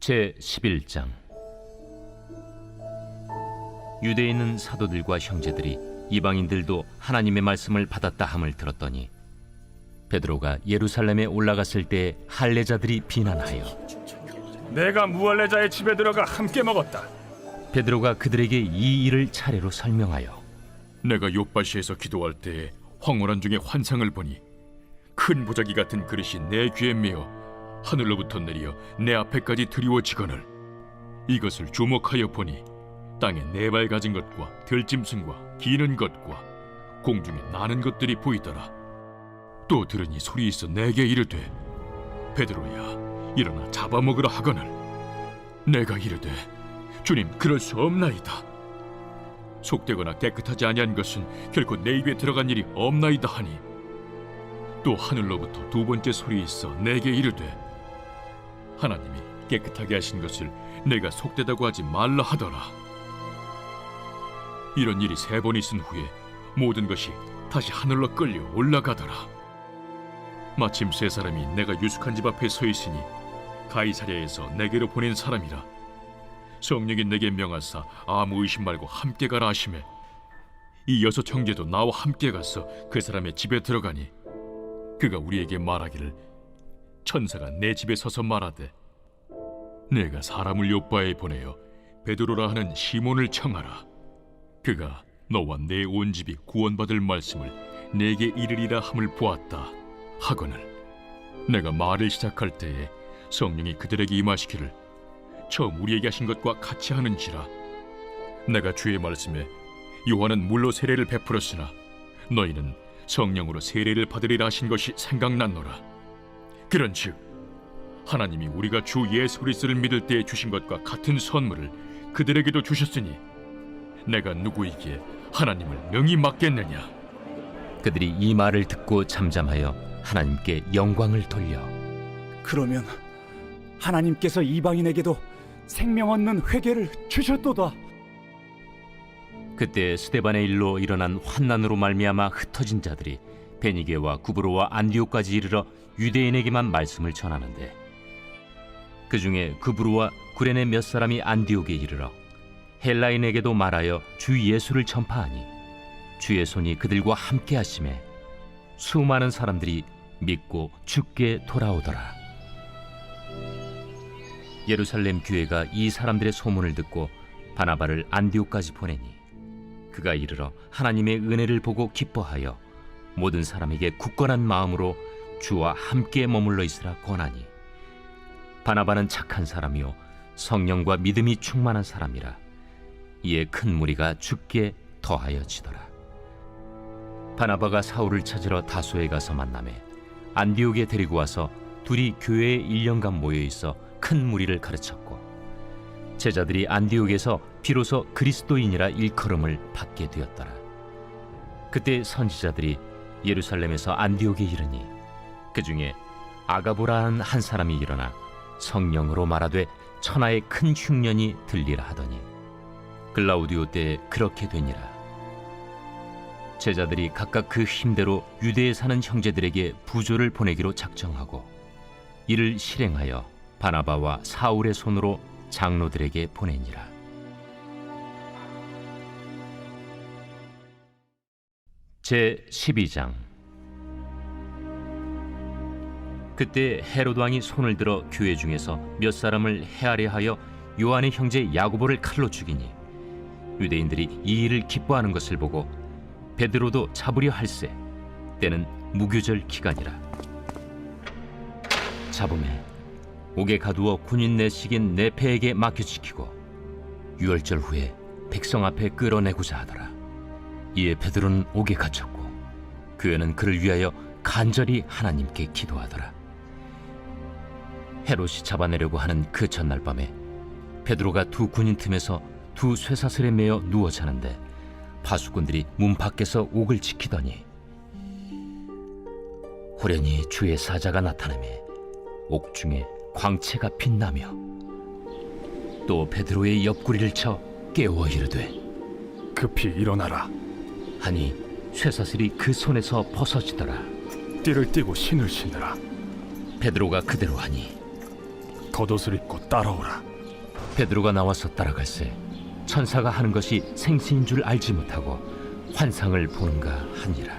제11장. 유대에 있는 사도들과 형제들이 이방인들도 하나님의 말씀을 받았다 함을 들었더니 베드로가 예루살렘에 올라갔을 때 할례자들이 비난하여 내가 무할례자의 집에 들어가 함께 먹었다. 베드로가 그들에게 이 일을 차례로 설명하여 내가 요바시에서 기도할 때에 황홀한 중에 환상을 보니 큰 보자기 같은 그릇이 내 귀에 메어 하늘로부터 내려 내 앞에까지 드리워지거늘 이것을 주목하여 보니 땅에 네 발 가진 것과 들짐승과 기는 것과 공중에 나는 것들이 보이더라. 또 들으니 소리 있어 내게 이르되 베드로야 일어나 잡아먹으라 하거늘 내가 이르되 주님 그럴 수 없나이다. 속되거나 깨끗하지 아니한 것은 결코 내 입에 들어간 일이 없나이다 하니 또 하늘로부터 두 번째 소리 있어 내게 이르되 하나님이 깨끗하게 하신 것을 내가 속되다고 하지 말라 하더라. 이런 일이 세 번 있은 후에 모든 것이 다시 하늘로 끌려 올라가더라. 마침 세 사람이 내가 유숙한 집 앞에 서 있으니 가이사랴에서 내게로 보낸 사람이라. 성령이 내게 명하사 아무 의심 말고 함께 가라 하시매 이 여섯 형제도 나와 함께 가서 그 사람의 집에 들어가니 그가 우리에게 말하기를 천사가 내 집에 서서 말하되 내가 사람을 요바에 보내어 베드로라 하는 시몬을 청하라. 그가 너와 내 온 집이 구원받을 말씀을 내게 이르리라 함을 보았다 하거늘 내가 말을 시작할 때에 성령이 그들에게 임하시기를 처음 우리에게 하신 것과 같이 하는지라. 내가 주의 말씀에 요한은 물로 세례를 베풀었으나 너희는 성령으로 세례를 받으리라 하신 것이 생각났노라. 그런즉 하나님이 우리가 주 예수 그리스도를 믿을 때에 주신 것과 같은 선물을 그들에게도 주셨으니 내가 누구이기에 하나님을 명히 맡겠느냐. 그들이 이 말을 듣고 잠잠하여 하나님께 영광을 돌려 그러면 하나님께서 이방인에게도 생명 얻는 회개를 주셨도다. 그때 스데반의 일로 일어난 환난으로 말미암아 흩어진 자들이 베니게와 구브로와 안디옥까지 이르러 유대인에게만 말씀을 전하는데 그 중에 구브로와 구레네 몇 사람이 안디옥에 이르러 헬라인에게도 말하여 주 예수를 전파하니 주의 손이 그들과 함께 하심에 수많은 사람들이 믿고 주께 돌아오더라. 예루살렘 교회가 이 사람들의 소문을 듣고 바나바를 안디옥까지 보내니 그가 이르러 하나님의 은혜를 보고 기뻐하여 모든 사람에게 굳건한 마음으로 주와 함께 머물러 있으라 권하니 바나바는 착한 사람이요 성령과 믿음이 충만한 사람이라. 이에 큰 무리가 주께 더하여지더라. 바나바가 사울을 찾으러 다소에 가서 만나매 안디옥에 데리고 와서 둘이 교회에 1년간 모여 있어 큰 무리를 가르쳤고 제자들이 안디옥에서 비로소 그리스도인이라 일컬음을 받게 되었더라. 그때 선지자들이 예루살렘에서 안디옥에 이르니 그 중에 아가보라는 한 사람이 일어나 성령으로 말하되 천하의 큰 흉년이 들리라 하더니 글라우디오 때에 그렇게 되니라. 제자들이 각각 그 힘대로 유대에 사는 형제들에게 부조를 보내기로 작정하고 이를 실행하여 바나바와 사울의 손으로 장로들에게 보내니라. 제12장. 그때 헤롯 왕이 손을 들어 교회 중에서 몇 사람을 해하려 하여 요한의 형제 야고보를 칼로 죽이니 유대인들이 이 일을 기뻐하는 것을 보고 베드로도 잡으려 할세 때는 무교절 기간이라. 잡음에 옥에 가두어 군인 내식인 네페에게 맡겨지키고 유월절 후에 백성 앞에 끌어내고자 하더라. 이에 베드로는 옥에 갇혔고 교회는 그를 위하여 간절히 하나님께 기도하더라. 헤롯이 잡아내려고 하는 그 전날 밤에 베드로가 두 군인 틈에서 두 쇠사슬에 매어 누워 자는데 파수꾼들이 문 밖에서 옥을 지키더니 호련히 주의 사자가 나타나매 옥중에 광채가 빛나며 또 베드로의 옆구리를 쳐 깨워 이르되 급히 일어나라. 하니 쇠사슬이 그 손에서 벗어지더라. 띠를 띠고 신을 신으라. 베드로가 그대로 하니 겉옷을 입고 따라오라. 베드로가 나와서 따라갈새 천사가 하는 것이 생시인 줄 알지 못하고 환상을 보는가 하니라.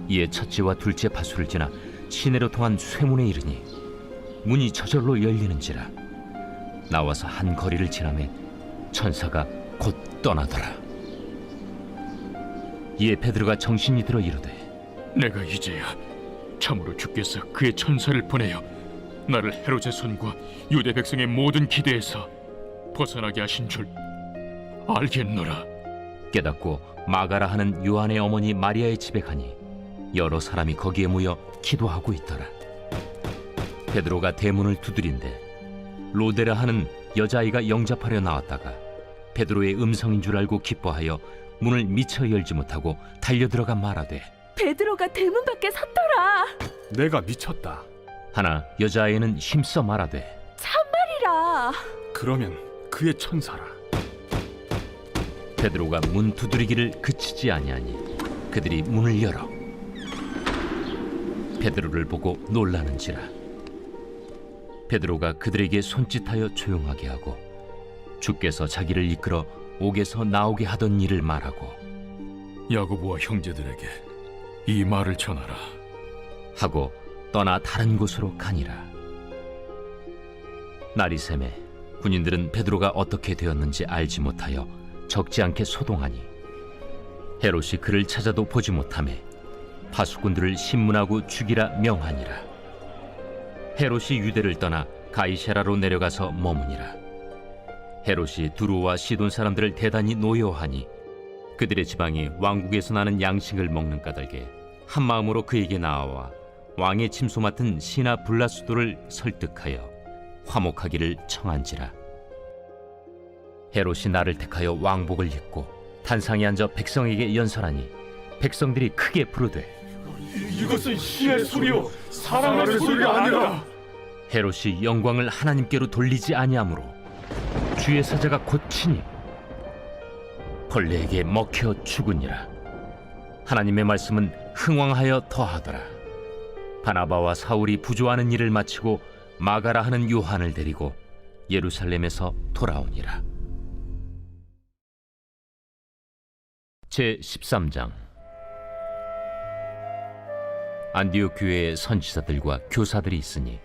이에 첫째와 둘째 파수를 지나 시내로 통한 쇠문에 이르니 문이 저절로 열리는지라. 나와서 한 거리를 지나매 천사가 곧 떠나더라. 이에 베드로가 정신이 들어 이르되 내가 이제야 참으로 주께서 그의 천사를 보내어 나를 헤롯의 손과 유대 백성의 모든 기대에서 벗어나게 하신 줄 알겠노라. 깨닫고 마가라 하는 요한의 어머니 마리아의 집에 가니 여러 사람이 거기에 모여 기도하고 있더라. 베드로가 대문을 두드린데 로데라 하는 여자아이가 영접하려 나왔다가 베드로의 음성인 줄 알고 기뻐하여 문을 미처 열지 못하고 달려들어가 말하되 베드로가 대문 밖에 섰더라. 내가 미쳤다. 하나 여자아이는 힘써 말하되 참말이라. 그러면 그의 천사라. 베드로가 문 두드리기를 그치지 아니하니 그들이 문을 열어 베드로를 보고 놀라는지라. 베드로가 그들에게 손짓하여 조용하게 하고 주께서 자기를 이끌어 옥에서 나오게 하던 일을 말하고 야고보와 형제들에게 이 말을 전하라. 하고 떠나 다른 곳으로 가니라. 날이 새매 군인들은 베드로가 어떻게 되었는지 알지 못하여 적지 않게 소동하니 헤롯이 그를 찾아도 보지 못하매 파수꾼들을 신문하고 죽이라 명하니라. 헤롯이 유대를 떠나 가이사라로 내려가서 머무니라. 헤롯이 두로와 시돈 사람들을 대단히 노여하니 그들의 지방이 왕국에서 나는 양식을 먹는 까닭에 한 마음으로 그에게 나아와 왕의 침소 맡은 시나 블라수도를 설득하여 화목하기를 청한지라. 헤롯이 나를 택하여 왕복을 입고 단상에 앉아 백성에게 연설하니 백성들이 크게 부르되 이것은 시의 소리요 사람의 소리가 아니라. 헤롯이 영광을 하나님께로 돌리지 아니하므로 주의 사자가 곧 치니 벌레에게 먹혀 죽으니라. 하나님의 말씀은 흥왕하여 더하더라. 바나바와 사울이 부조하는 일을 마치고 마가라 하는 요한을 데리고 예루살렘에서 돌아오니라. 제13장. 안디옥 교회에 선지자들과 교사들이 있으니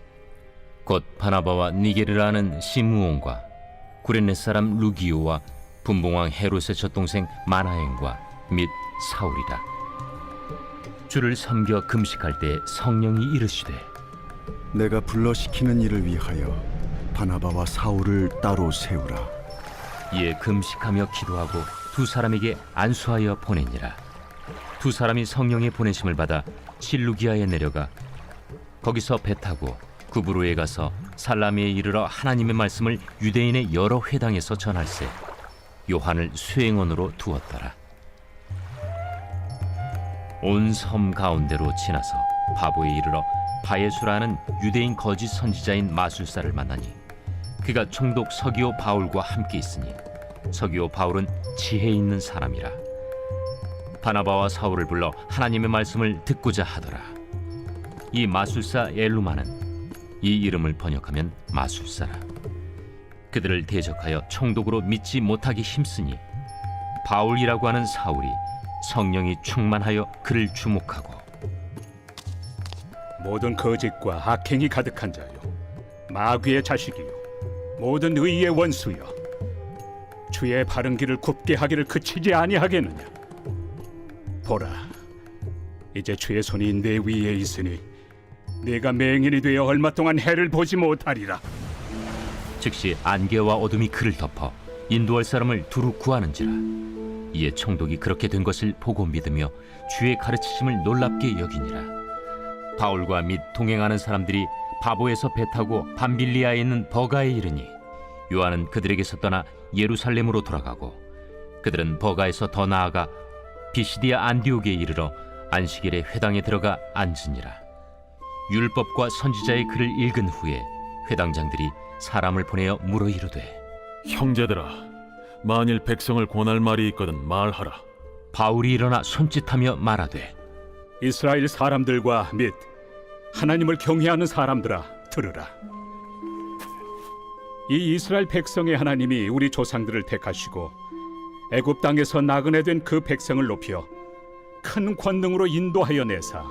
곧 바나바와 니게르라 하는 시므온과 구레네 사람 루기오와 분봉왕 헤롯의 젖동생 마나엔과 및 사울이라. 주를 섬겨 금식할 때 성령이 이르시되 내가 불러시키는 일을 위하여 바나바와 사울을 따로 세우라. 이에 금식하며 기도하고 두 사람에게 안수하여 보내니라. 두 사람이 성령의 보내심을 받아 실루기아에 내려가 거기서 배 타고 구브로에 가서 살라미에 이르러 하나님의 말씀을 유대인의 여러 회당에서 전할세 요한을 수행원으로 두었더라. 온 섬 가운데로 지나서 바보에 이르러 바예수라는 유대인 거짓 선지자인 마술사를 만나니 그가 총독 서기오 바울과 함께 있으니 서기오 바울은 지혜 있는 사람이라. 바나바와 사울을 불러 하나님의 말씀을 듣고자 하더라. 이 마술사 엘루마는 이 이름을 번역하면 마술사라. 그들을 대적하여 총독으로 믿지 못하기 힘쓰니 바울이라고 하는 사울이 성령이 충만하여 그를 주목하고 모든 거짓과 악행이 가득한 자요 마귀의 자식이요 모든 의의 원수여 주의 바른 길을 굽게 하기를 그치지 아니하겠느냐. 보라, 이제 주의 손이 내 위에 있으니 네가 맹인이 되어 얼마 동안 해를 보지 못하리라. 즉시 안개와 어둠이 그를 덮어 인도할 사람을 두루 구하는지라. 이에 총독이 그렇게 된 것을 보고 믿으며 주의 가르치심을 놀랍게 여기니라. 바울과 및 동행하는 사람들이 바보에서 배 타고 밤빌리아에 있는 버가에 이르니 요한은 그들에게서 떠나 예루살렘으로 돌아가고 그들은 버가에서 더 나아가 비시디아 안디옥에 이르러 안식일에 회당에 들어가 앉으니라. 율법과 선지자의 글을 읽은 후에 회당장들이 사람을 보내어 물어 이르되 형제들아, 만일 백성을 권할 말이 있거든 말하라. 바울이 일어나 손짓하며 말하되 이스라엘 사람들과 및 하나님을 경외하는 사람들아, 들으라. 이 이스라엘 백성의 하나님이 우리 조상들을 택하시고 애굽 땅에서 나그네 된 그 백성을 높여 큰 권능으로 인도하여 내사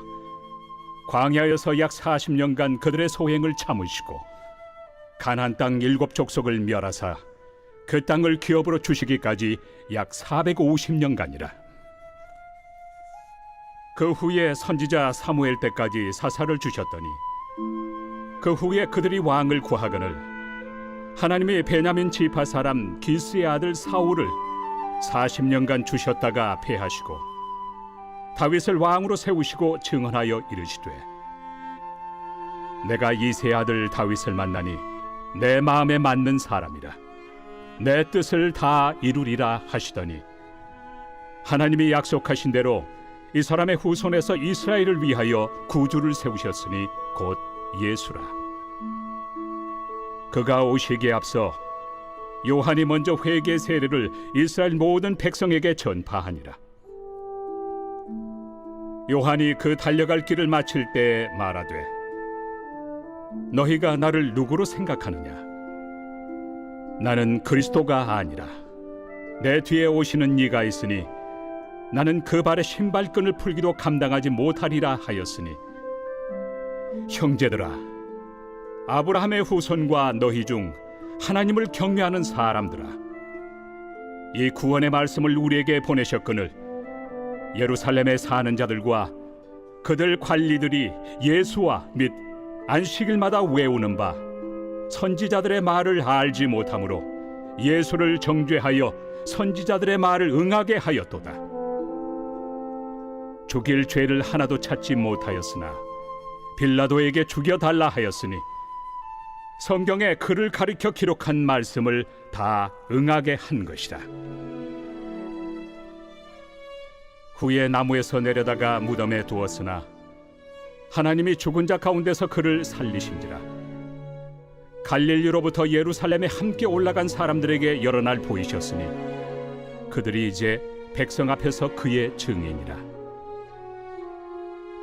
광야에서 약 40년간 그들의 소행을 참으시고 가나안 땅 7족속을 멸하사 그 땅을 기업으로 주시기까지 약 450년간이라. 그 후에 선지자 사무엘 때까지 사사를 주셨더니 그 후에 그들이 왕을 구하거늘 하나님이 베냐민 지파 사람 기스의 아들 사울을 40년간 주셨다가 패하시고 다윗을 왕으로 세우시고 증언하여 이르시되 내가 이새의 아들 다윗을 만나니 내 마음에 맞는 사람이라 내 뜻을 다 이루리라 하시더니 하나님이 약속하신 대로 이 사람의 후손에서 이스라엘을 위하여 구주를 세우셨으니 곧 예수라. 그가 오시기에 앞서 요한이 먼저 회개 세례를 이스라엘 모든 백성에게 전파하니라. 요한이 그 달려갈 길을 마칠 때 말하되 너희가 나를 누구로 생각하느냐? 나는 그리스도가 아니라 내 뒤에 오시는 이가 있으니 나는 그 발의 신발끈을 풀기도 감당하지 못하리라 하였으니 형제들아 아브라함의 후손과 너희 중 하나님을 경외하는 사람들아 이 구원의 말씀을 우리에게 보내셨거늘 예루살렘에 사는 자들과 그들 관리들이 예수와 및 안식일마다 외우는 바 선지자들의 말을 알지 못하므로 예수를 정죄하여 선지자들의 말을 응하게 하였도다. 죽일 죄를 하나도 찾지 못하였으나 빌라도에게 죽여달라 하였으니 성경에 그를 가리켜 기록한 말씀을 다 응하게 한 것이다. 후에 나무에서 내려다가 무덤에 두었으나 하나님이 죽은 자 가운데서 그를 살리신지라. 갈릴리로부터 예루살렘에 함께 올라간 사람들에게 여러 날 보이셨으니 그들이 이제 백성 앞에서 그의 증인이라.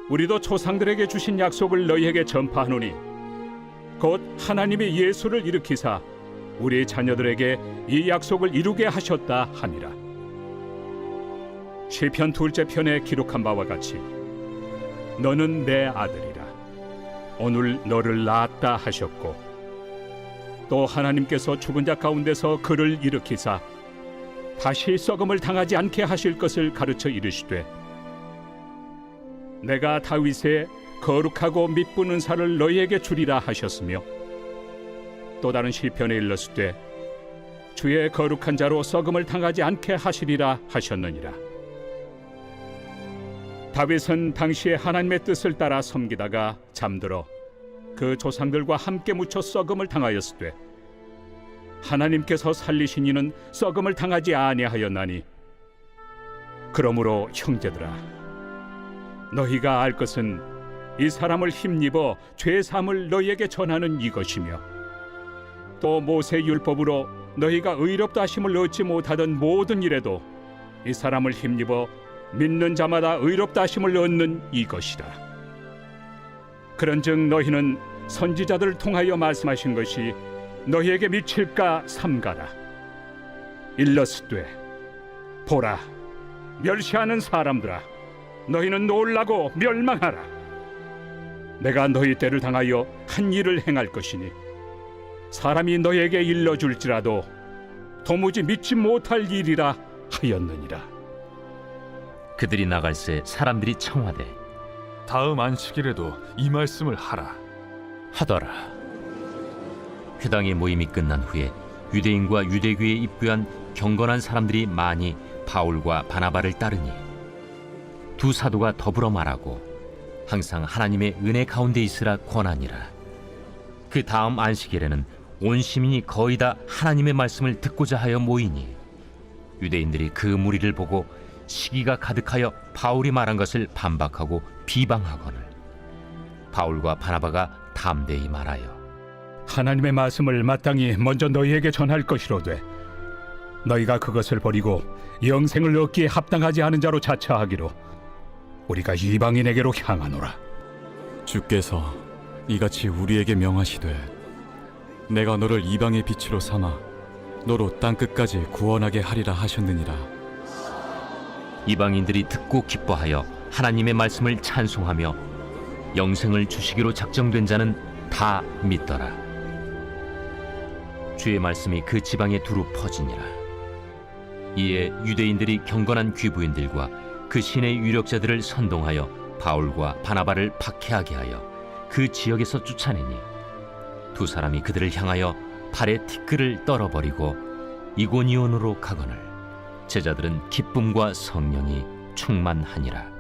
우리도 조상들에게 주신 약속을 너희에게 전파하노니 곧 하나님이 예수를 일으키사 우리 자녀들에게 이 약속을 이루게 하셨다 함이라. 시편 2째 편에 기록한 바와 같이 너는 내 아들이라 오늘 너를 낳았다 하셨고 또 하나님께서 죽은 자 가운데서 그를 일으키사 다시 썩음을 당하지 않게 하실 것을 가르쳐 이르시되 내가 다윗의 거룩하고 미쁜 은사를 너희에게 주리라 하셨으며 또 다른 시편에 일렀으되 주의 거룩한 자로 썩음을 당하지 않게 하시리라 하셨느니라. 다윗은 당시에 하나님의 뜻을 따라 섬기다가 잠들어 그 조상들과 함께 묻혀 썩음을 당하였으되 하나님께서 살리신 이는 썩음을 당하지 아니하였나니 그러므로 형제들아 너희가 알 것은 이 사람을 힘입어 죄 사함을 너희에게 전하는 이것이며 또 모세 율법으로 너희가 의롭다 하심을 얻지 못하던 모든 일에도 이 사람을 힘입어 믿는 자마다 의롭다 하심을 얻는 이것이라. 그런즉 너희는 선지자들을 통하여 말씀하신 것이 너희에게 미칠까 삼가라. 일렀으되 보라 멸시하는 사람들아 너희는 놀라고 멸망하라. 내가 너희 때를 당하여 한 일을 행할 것이니 사람이 너희에게 일러줄지라도 도무지 믿지 못할 일이라 하였느니라. 그들이 나갈새 사람들이 청하되 다음 안식일에도 이 말씀을 하라. 하더라. 회당의 모임이 끝난 후에 유대인과 유대교에 입교한 경건한 사람들이 많이 바울과 바나바를 따르니 두 사도가 더불어 말하고 항상 하나님의 은혜 가운데 있으라 권하니라. 그 다음 안식일에는 온 시민이 거의 다 하나님의 말씀을 듣고자 하여 모이니 유대인들이 그 무리를 보고 시기가 가득하여 바울이 말한 것을 반박하고 비방하거늘 바울과 바나바가 담대히 말하여 하나님의 말씀을 마땅히 먼저 너희에게 전할 것이로되 너희가 그것을 버리고 영생을 얻기에 합당하지 않은 자로 자처하기로 우리가 이방인에게로 향하노라. 주께서 이같이 우리에게 명하시되 내가 너를 이방의 빛으로 삼아 너로 땅 끝까지 구원하게 하리라 하셨느니라. 이방인들이 듣고 기뻐하여 하나님의 말씀을 찬송하며 영생을 주시기로 작정된 자는 다 믿더라. 주의 말씀이 그 지방에 두루 퍼지니라. 이에 유대인들이 경건한 귀부인들과 그 신의 유력자들을 선동하여 바울과 바나바를 박해하게 하여 그 지역에서 쫓아내니 두 사람이 그들을 향하여 발에 티끌을 떨어버리고 이고니온으로 가거늘 제자들은 기쁨과 성령이 충만하니라.